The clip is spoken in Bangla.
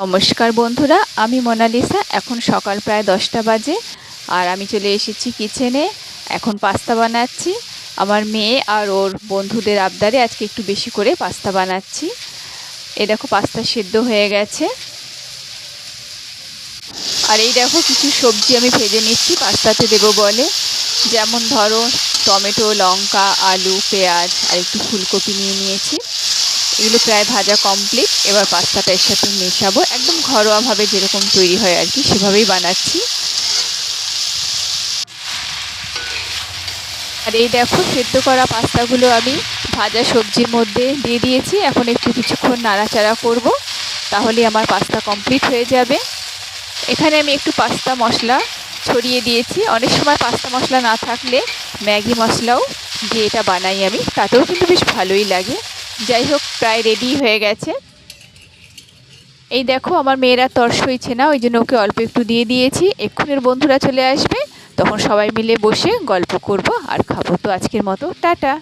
নমস্কার বন্ধুরা, আমি মোনালিসা। এখন সকাল প্রায় 10টা বাজে আর আমি চলে এসেছি কিচেনে। এখন পাস্তা বানাচ্ছি। আমার মেয়ে আর ওর বন্ধুদের আবদারে আজকে একটু বেশি করে পাস্তা বানাচ্ছি। এই দেখো পাস্তা সিদ্ধ হয়ে গেছে। আর এই দেখো কিছু সবজি আমি ভেজে নিচ্ছি পাস্তাতে দেবো বলে। যেমন ধরো টমেটো, লঙ্কা, আলু, পেঁয়াজ আর একটু ফুলকপি নিয়ে নিয়েছি। এগুলো প্রায় ভাজা কমপ্লিট। এবার পাস্তাটা এর সাথে মেশাবো, একদম ঘরোয়াভাবে যেরকম তৈরি হয় আর কি, সেভাবেই বানাচ্ছি। আর এই দেখো সেদ্ধ করা পাস্তাগুলো আমি ভাজা সবজির মধ্যে দিয়ে দিয়েছি। এখন একটু কিছুক্ষণ নাড়াচাড়া করব, তাহলে আমার পাস্তা কমপ্লিট হয়ে যাবে। এখানে আমি একটু পাস্তা মশলা ছড়িয়ে দিয়েছি। অনেক সময় পাস্তা মশলা না থাকলে ম্যাগি মশলাও দিয়ে এটা বানাই আমি, তাতেও কিন্তু বেশ ভালোই লাগে। যাই হোক, প্রায় রেডি হয়ে গেছে। এই দেখো আমার মেয়েরা তর সইছে না, ওই জন্য ওকে অল্প একটু দিয়ে দিয়েছি। এক্ষুনির বন্ধুরা চলে আসবে, তখন সবাই মিলে বসে গল্প করব আর খাবো। তো আজকের মতো টাটা।